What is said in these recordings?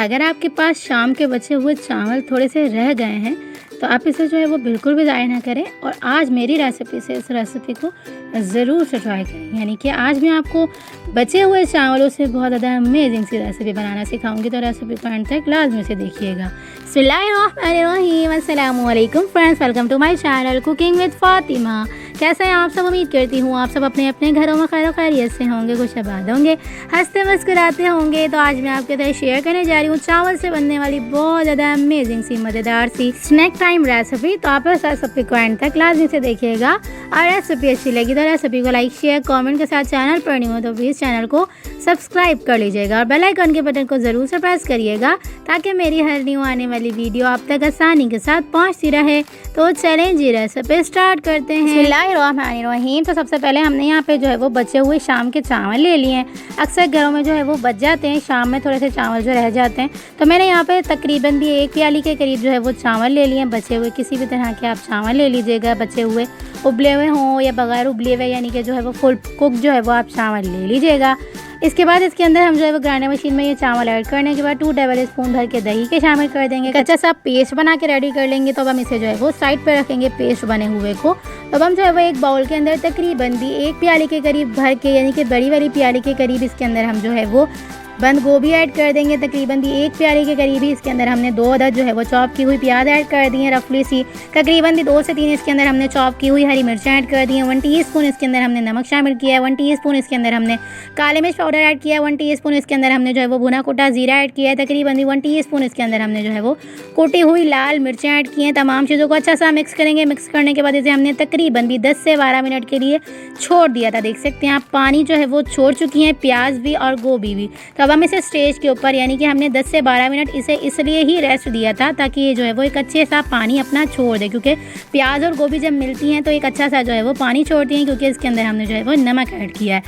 अगर आपके पास शाम के बचे हुए चावल थोड़े से रह गए हैं तो आप इसे जो है वो बिल्कुल भी ज़ाया ना करें और आज मेरी रेसिपी से इस रेसिपी को ज़रूर से ट्राई करें। यानी कि आज मैं आपको बचे हुए चावलों से बहुत ज़्यादा अमेजिंग सी रेसिपी बनाना सिखाऊंगी, तो रेसिपी को एंड तक लाजमी से देखिएगा। बिस्मिल्लाहिर्रहमानिर्रहीम, अस्सलामु अलैकुम friends, welcome to my channel cooking with Fatima. कैसे हैं आप सब? उम्मीद करती हूँ आप सब अपने अपने घरों में खैर खैरियत से होंगे, खुशआबाद होंगे, हंसते मुस्कुराते होंगे। तो आज मैं आपके साथ शेयर करने जा रही हूँ चावल से बनने वाली बहुत ज़्यादा अमेजिंग सी मज़ेदार सी स्नैक टाइम रेसिपी। तो आप इस रेसिपी को एंड तक लाजमी से देखिएगा और रेसिपी अच्छी लगी तो रेसिपी को लाइक शेयर कमेंट के साथ, चैनल पर नहीं हो तो प्लीज़ चैनल को सब्सक्राइब कर लीजिएगा और बेल आइकन के बटन को ज़रूर से प्रेस करिएगा ताकि मेरी हर न्यू आने वाली वीडियो आप तक आसानी के साथ पहुंचती रहे। तो चलें जी रेसिपी स्टार्ट करते हैं। बिस्मिल्लाहिर्रहमानिर्रहीम। तो सबसे पहले हमने यहाँ पे जो है वो बचे हुए शाम के चावल ले लिए हैं। अक्सर घरों में जो है वो बच जाते हैं, शाम में थोड़े से चावल जो रह जाते हैं। तो मैंने यहाँ पे तकरीबन भी 1 प्याली के करीब जो है वो चावल ले लिए हैं। बचे हुए किसी भी तरह के आप चावल ले लीजिएगा, बचे हुए उबले हुए हों या बगैर उबले हुए, यानी कि जो है वो फुल कुक जो है वो आप चावल ले लीजिएगा। इसके बाद इसके अंदर हम जो है वो ग्राइंडर मशीन में ये चावल ऐड करने के बाद 2 टेबल स्पून भर के दही के शामिल कर देंगे। कच्चा सा पेस्ट बना के रेडी कर लेंगे। तो अब हम इसे जो है वो साइड पे रखेंगे पेस्ट बने हुए को। अब हम जो है वो एक बाउल के अंदर तकरीबन भी 1 प्याली के करीब भर के, यानी कि बड़ी वाली प्याली के करीब इसके अंदर हम जो है वो बंद गोभी ऐड कर देंगे। तकरीबन भी 1 प्याली के करीब ही इसके अंदर हमने 2 अदद जो है वो चॉप की हुई प्याज ऐड कर दी है रफली सी। तकरीबन भी 2 से 3 इसके अंदर हमने चॉप की हुई हरी मिर्चें ऐड कर दी हैं। 1 टीस्पून इसके अंदर हमने नमक शामिल किया है। 1 टीस्पून इसके अंदर हमने काले मिर्च पाउडर ऐड किया है। 1 टीस्पून इसके अंदर हमने जो है वो भुना कुटा जीरा ऐड किया है। तकरीबन भी 1 टीस्पून इसके अंदर हमने जो है वो कुटी हुई लाल मिर्चें ऐड की हैं। तमाम चीज़ों को अच्छा सा मिक्स करेंगे। मिक्स करने के बाद इसे हमने तकरीबन भी 10 से 12 मिनट के लिए छोड़ दिया था। देख सकते हैं आप पानी जो है वो छोड़ चुकी हैं, प्याज भी और गोभी भी। तो अब हम इसे स्टेज के ऊपर, यानी कि हमने 10 से 12 मिनट इसे इसलिए ही रेस्ट दिया था ताकि ये जो है वो एक अच्छे सा पानी अपना छोड़ दे, क्योंकि प्याज और गोभी जब मिलती हैं तो एक अच्छा सा जो है वो पानी छोड़ती हैं, क्योंकि इसके अंदर हमने जो है वो नमक ऐड किया है।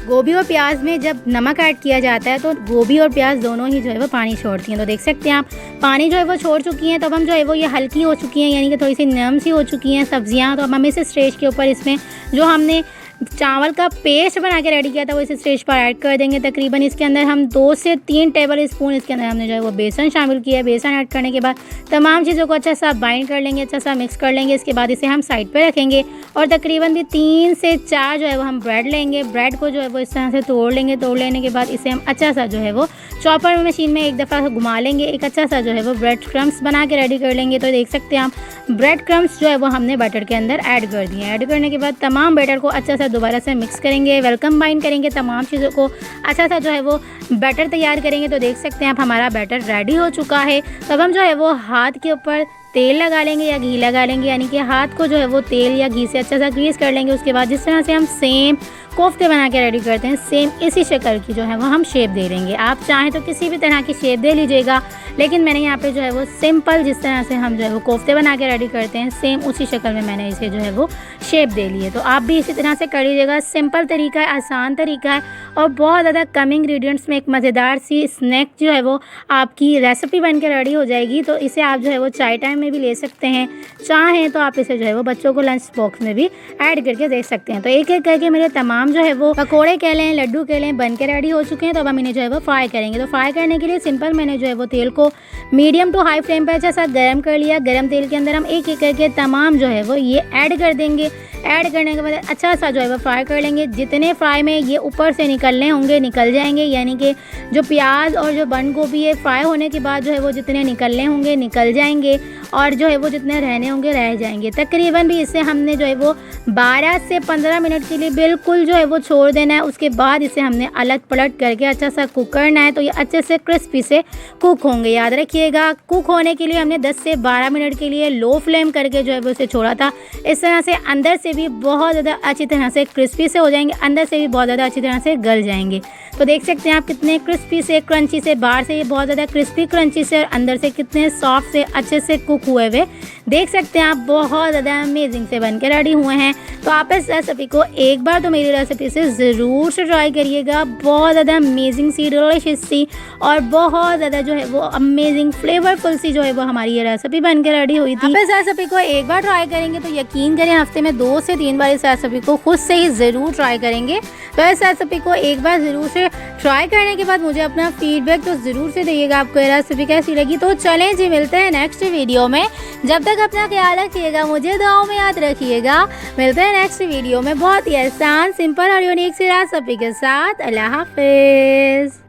गोभी और प्याज में जब नमक ऐड किया जाता है तो गोभी और प्याज दोनों ही जो है वो पानी छोड़ती हैं। तो देख सकते हैं आप पानी जो है वो छोड़ चुकी हैं। तो अब हम जो है वो ये हल्की हो चुकी हैं, यानी कि थोड़ी सी नरम सी हो चुकी हैं सब्जियाँ। तो अब हम इस स्टेज के ऊपर इसमें जो हमने चावल का पेस्ट बना के रेडी किया था वो इस स्टेज पर ऐड कर देंगे। तकरीबन इसके अंदर हम 2 से 3 टेबल स्पून इसके अंदर हमने जो है वो बेसन शामिल किया है। बेसन ऐड करने के बाद तमाम चीज़ों को अच्छा सा बाइंड कर लेंगे, अच्छा सा मिक्स कर लेंगे। इसके बाद इसे हम साइड पे रखेंगे और तकरीबन भी 3 से 4 जो है वो हम ब्रेड लेंगे। ब्रेड को जो है वो इस तरह से तोड़ लेंगे। तोड़ लेने के बाद इसे हम अच्छा सा जो है वो चॉपर मशीन में एक दफ़ा घुमा लेंगे। एक अच्छा सा जो है वो ब्रेड क्रम्स बना के रेडी कर लेंगे। तो देख सकते हैं आप ब्रेड क्रम्स जो है वो हमने बैटर के अंदर ऐड कर दिए। ऐड करने के बाद तमाम बैटर को अच्छा सा दोबारा से मिक्स करेंगे, वेलकम बाइंड करेंगे, तमाम चीज़ों को अच्छा सा जो है वो बैटर तैयार करेंगे। तो देख सकते हैं आप हमारा बैटर रेडी हो चुका है। तब हम जो है वो हाथ के ऊपर तेल लगा लेंगे या घी लगा लेंगे, यानी कि हाथ को जो है वो तेल या घी से अच्छा सा ग्रीस कर लेंगे। उसके बाद जिस तरह से हम सेम कोफ्ते बना के रेडी करते हैं, सेम इसी शक्ल की जो है वो हम शेप दे देंगे। आप चाहें तो किसी भी तरह की शेप दे लीजिएगा, लेकिन मैंने यहाँ पे जो है वो सिंपल जिस तरह से हम जो है वो कोफ्ते बना के रेडी करते हैं सेम उसी शक्ल में मैंने इसे जो है वो शेप दे ली है। तो आप भी इसी तरह से कर लीजिएगा। सिंपल तरीका है, आसान तरीका है और बहुत ज़्यादा कम इंग्रेडिएंट्स में एक मज़ेदार सी स्नैक जो है वो आपकी रेसिपी बन के रेडी हो जाएगी। तो इसे आप जो है वो चाय टाइम में भी ले सकते हैं, चाहें तो आप इसे जो है वो बच्चों को लंच बॉक्स में भी ऐड करके दे सकते हैं। तो एक एक करके मेरे तमाम जो है वो पकोड़े कह लें, लड्डू कह लें, बन के रेडी हो चुके हैं। तो अब हम इन्हें जो है वो फ्राई करेंगे। तो फ्राई करने के लिए सिंपल मैंने जो है वो तेल को मीडियम टू हाई फ्लेम पर अच्छा सा गर्म कर लिया। गर्म तेल के अंदर हम एक एक करके तमाम जो है वो ये ऐड कर देंगे। ऐड करने के बाद अच्छा सा जो है वो फ्राई कर लेंगे। जितने फ्राई में ये ऊपर से निकलने होंगे निकल जाएंगे, यानी कि जो प्याज और जो बंद गोभी है फ्राई होने के बाद जो है वो जितने निकलने होंगे निकल जाएंगे और जो है वो जितने रहने होंगे रह जाएंगे। तकरीबन भी इसे हमने जो है वो 12 से 15 मिनट के लिए बिल्कुल जो है वो छोड़ देना है। उसके बाद इसे हमने अलग पलट करके अच्छा सा कुक करना है। तो ये अच्छे से क्रिस्पी से कुक होंगे। याद रखिएगा कुक होने के लिए हमने 10 से 12 मिनट के लिए लो फ्लेम करके जो है वो इसे छोड़ा था। इस तरह से अंदर से भी बहुत ज़्यादा अच्छी तरह से क्रिस्पी से हो जाएंगे, अंदर से भी बहुत ज़्यादा अच्छी तरह से गल जाएंगे। तो देख सकते हैं आप कितने क्रिस्पी से क्रंची से, बाहर से ये बहुत ज़्यादा क्रिस्पी क्रंची से और अंदर से कितने सॉफ्ट से अच्छे से कुक हुए हुए देख सकते हैं आप। बहुत ज़्यादा अमेजिंग से बन के रेडी हुए हैं। तो आप इस रेसिपी को एक बार तो मेरी रेसिपी से ज़रूर से ट्राई करिएगा। बहुत ज़्यादा अमेजिंग सी, डिलीशियस सी और बहुत ज़्यादा जो है वो अमेजिंग फ्लेवरफुल सी जो है वो हमारी ये रेसिपी बन के रेडी हुई थी। आप इस रेसिपी को एक बार ट्राई करेंगे तो यकीन करें हफ्ते में 2 से 3 बार इस रेसिपी को खुद से ही ज़रूर ट्राई करेंगे। तो इस रेसिपी को एक बार ज़रूर से ट्राई करने के बाद मुझे अपना फीडबैक तो ज़रूर से दीजिएगा, आपको ये रेसिपी कैसी लगी। तो चलें जी, मिलते हैं नेक्स्ट वीडियो में। जब तक अपना ख्याल रखिएगा, मुझे दुआओं में याद रखिएगा। मिलते हैं नेक्स्ट वीडियो में बहुत ही आसान, सिंपल और यूनिक सी रेसिपी के साथ। अल्लाह हाफिज़।